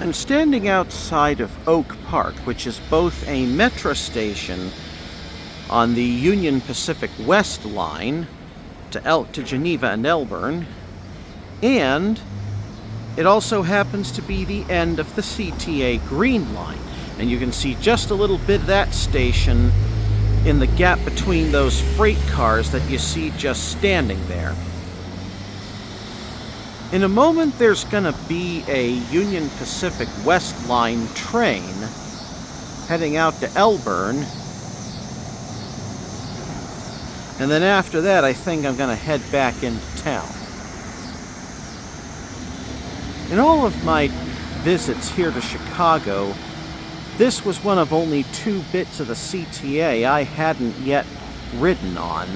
I'm standing outside of Oak Park, which is both a metro station on the Union Pacific West line to Geneva and Elburn, and it also happens to be the end of the CTA Green Line. And you can see just a little bit of that station in the gap between those freight cars that you see just standing there. In a moment, there's going to be a Union Pacific West Line train heading out to Elburn. And then after that, I think I'm going to head back into town. In all of my visits here to Chicago, this was one of only 2 bits of the CTA I hadn't yet ridden on.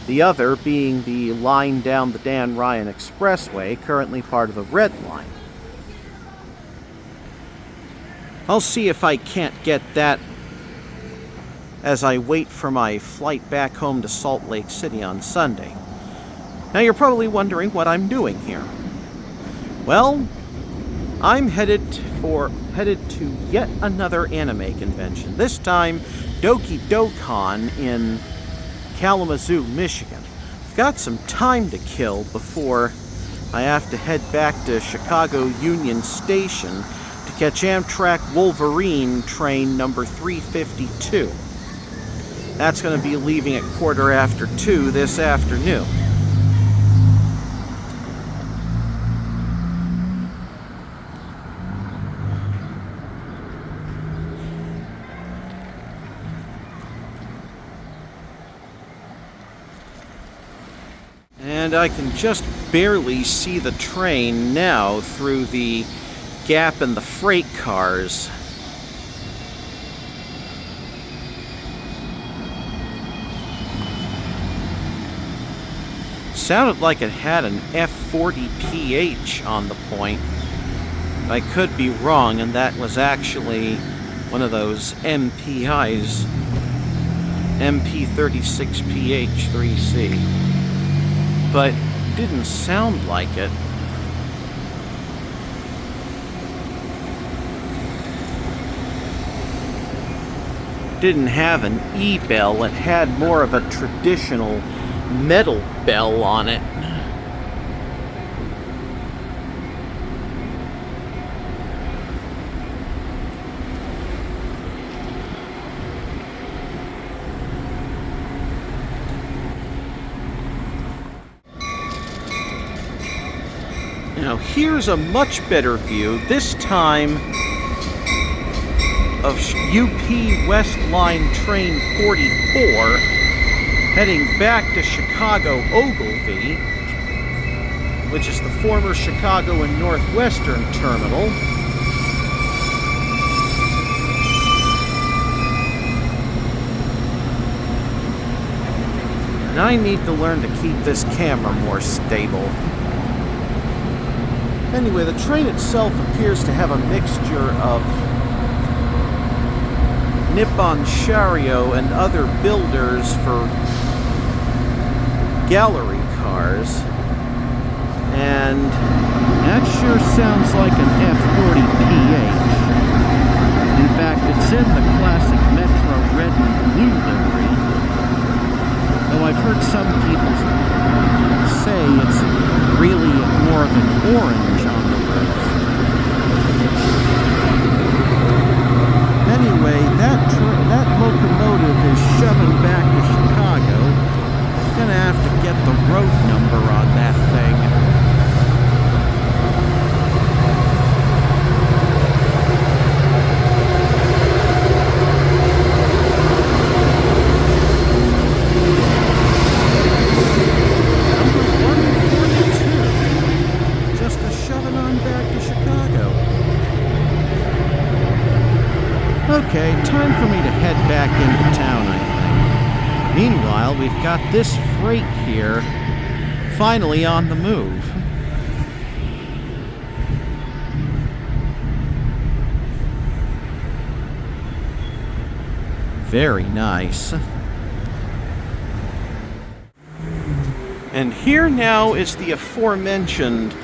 The other being the line down the Dan Ryan Expressway, currently part of the Red Line. I'll see if I can't get that as I wait for my flight back home to Salt Lake City on Sunday. Now you're probably wondering what I'm doing here. Well, I'm headed to yet another anime convention. This time, DokiDoKon in Kalamazoo, Michigan. I've got some time to kill before I have to head back to Chicago Union Station to catch Amtrak Wolverine train number 352. That's going to be leaving at 2:15 this afternoon. And I can just barely see the train now through the gap in the freight cars. Sounded like it had an F40PH on the point. I could be wrong, and that was actually one of those MPIs, MP36PH3C. But didn't sound like it. Didn't have an E-bell, it had more of a traditional metal bell on it. Now here's a much better view, this time of UP West Line Train 44 heading back to Chicago Ogilvie, which is the former Chicago and Northwestern Terminal. And I need to learn to keep this camera more stable. Anyway, the train itself appears to have a mixture of Nippon Sharyo and other builders for gallery cars. And that sure sounds like an F40PH. In fact, it's in the classic Metro red and blue livery. Though I've heard some people say it's really more of an orange on the roof. Anyway, that locomotive is shoving back to Chicago. Gonna have to get the road number on that thing. Okay, time for me to head back into town, I think. Meanwhile, we've got this freight here, finally on the move. Very nice. And here now is the aforementioned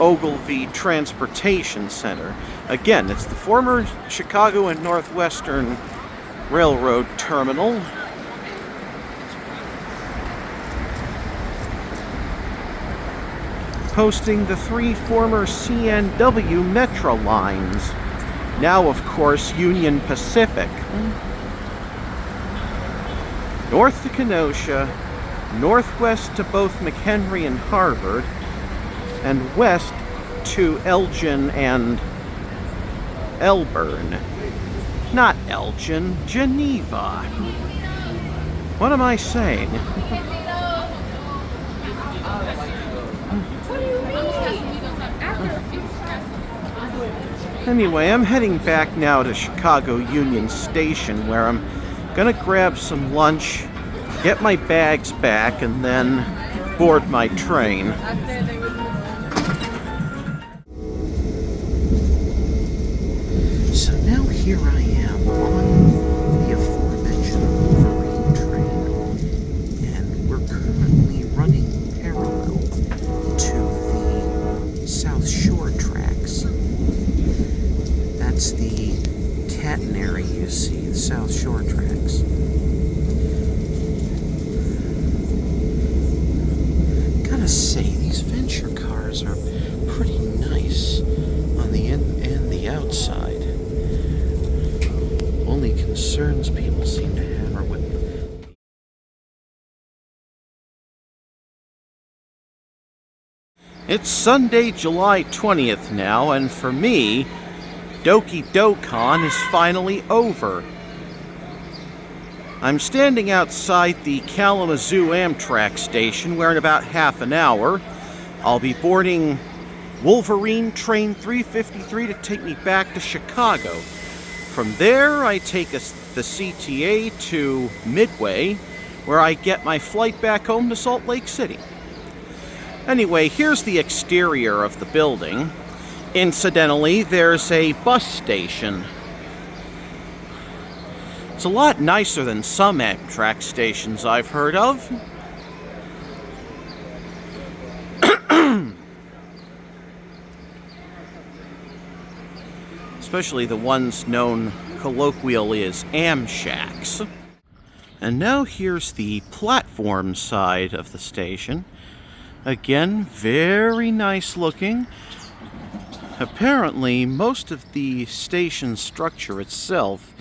Ogilvy Transportation Center. Again, it's the former Chicago and Northwestern Railroad Terminal. Hosting the 3 former CNW Metro lines. Now, of course, Union Pacific. North to Kenosha, northwest to both McHenry and Harvard, and west to Elgin and Elburn. Not Elgin, Geneva. What am I saying? Anyway, I'm heading back now to Chicago Union Station, where I'm gonna grab some lunch, get my bags back, and then board my train. So now here I am on the aforementioned Wolverine train, and we're currently running parallel to the South Shore tracks. That's the catenary you see, the South Shore tracks. Gotta say, these Venture cars are pretty nice on the in and the outside. Only concerns people seem to have are with It's Sunday, July 20th now, and for me, DokiDoKon is finally over. I'm standing outside the Kalamazoo Amtrak station, where in about half an hour, I'll be boarding Wolverine Train 353 to take me back to Chicago. From there, I take the CTA to Midway, where I get my flight back home to Salt Lake City. Anyway, here's the exterior of the building. Incidentally, there's a bus station. It's a lot nicer than some Amtrak stations I've heard of. Especially the ones known colloquially as Amshacks. And now here's the platform side of the station. Again, very nice looking. Apparently, most of the station structure itself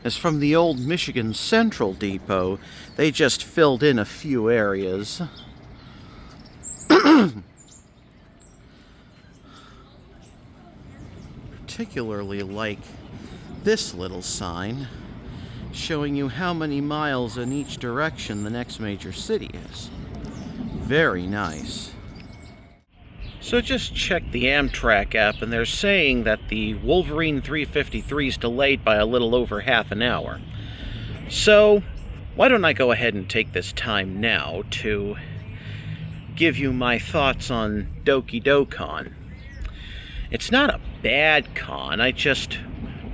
is from the old Michigan Central Depot. They just filled in a few areas. Particularly like this little sign showing you how many miles in each direction the next major city is. Very nice. So just checked the Amtrak app, and they're saying that the Wolverine 353 is delayed by a little over half an hour. So why don't I go ahead and take this time now to give you my thoughts on DokiDoKon. It's not a bad con, I just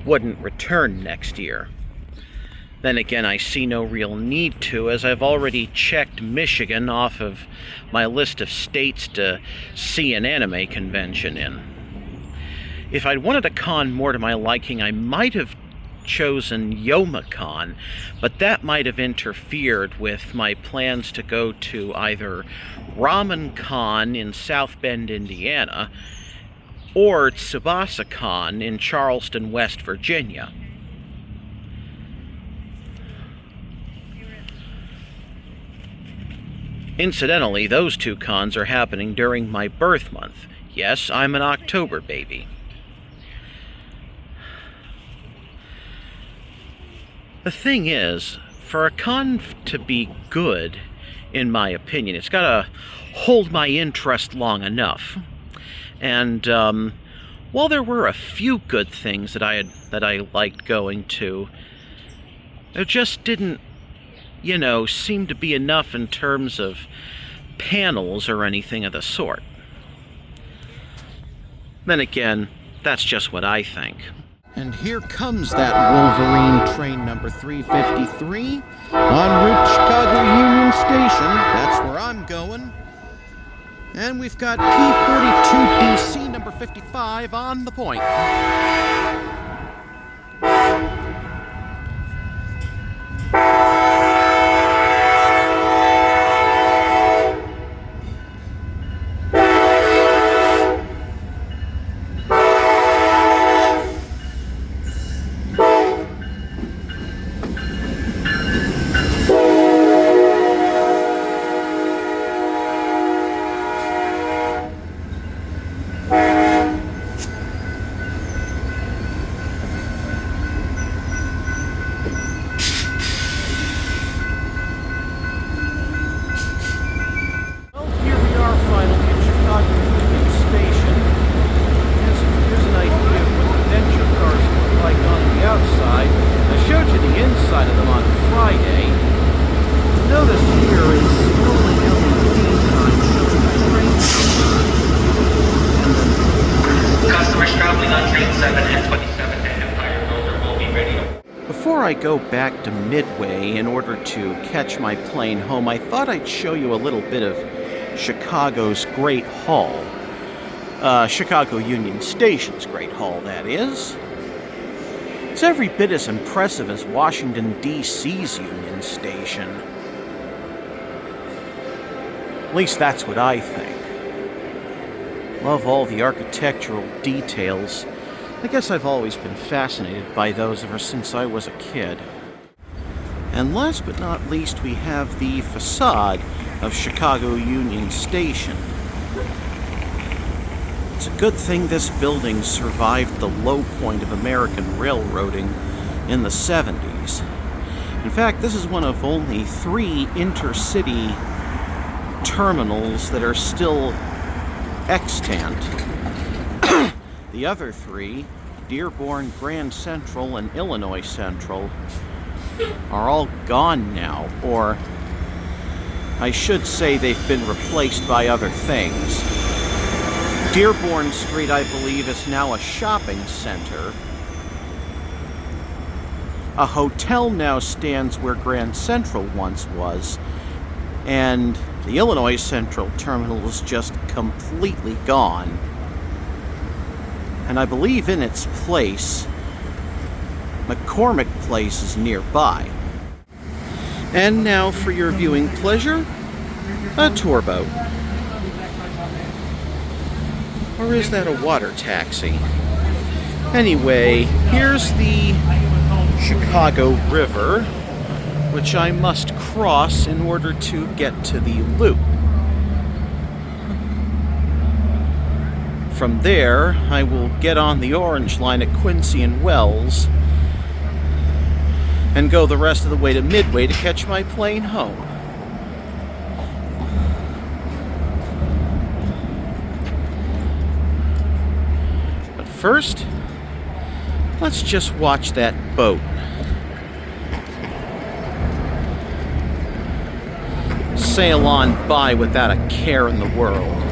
wouldn't return next year. Then again, I see no real need to, as I've already checked Michigan off of my list of states to see an anime convention in. If I'd wanted a con more to my liking, I might have chosen YomaCon, but that might have interfered with my plans to go to either RamenCon in South Bend, Indiana, or TsubasaCon in Charleston, West Virginia. Incidentally, those two cons are happening during my birth month. Yes, I'm an October baby. The thing is, for a con to be good, in my opinion, it's got to hold my interest long enough. And while there were a few good things that I liked going to, there just didn't, seem to be enough in terms of panels or anything of the sort. Then again, that's just what I think. And here comes that Wolverine train number 353 en route to Chicago Union Station. That's where I'm going. And we've got P-42DC number 55 on the point. Before I go back to Midway in order to catch my plane home, I thought I'd show you a little bit of Chicago's Great Hall. Chicago Union Station's Great Hall, that is. It's every bit as impressive as Washington, D.C.'s Union Station. At least that's what I think. Love all the architectural details. I guess I've always been fascinated by those ever since I was a kid. And last but not least, we have the facade of Chicago Union Station. It's a good thing this building survived the low point of American railroading in the 70s. In fact, this is one of only 3 intercity terminals that are still extant. The other 3, Dearborn, Grand Central, and Illinois Central, are all gone now, or I should say they've been replaced by other things. Dearborn Street, I believe, is now a shopping center. A hotel now stands where Grand Central once was, and the Illinois Central terminal is just completely gone. And I believe in its place, McCormick Place is nearby. And now for your viewing pleasure, a tour boat. Or is that a water taxi? Anyway, here's the Chicago River, which I must cross in order to get to the loop. From there, I will get on the Orange Line at Quincy and Wells and go the rest of the way to Midway to catch my plane home. But first, let's just watch that boat. Sail on by without a care in the world.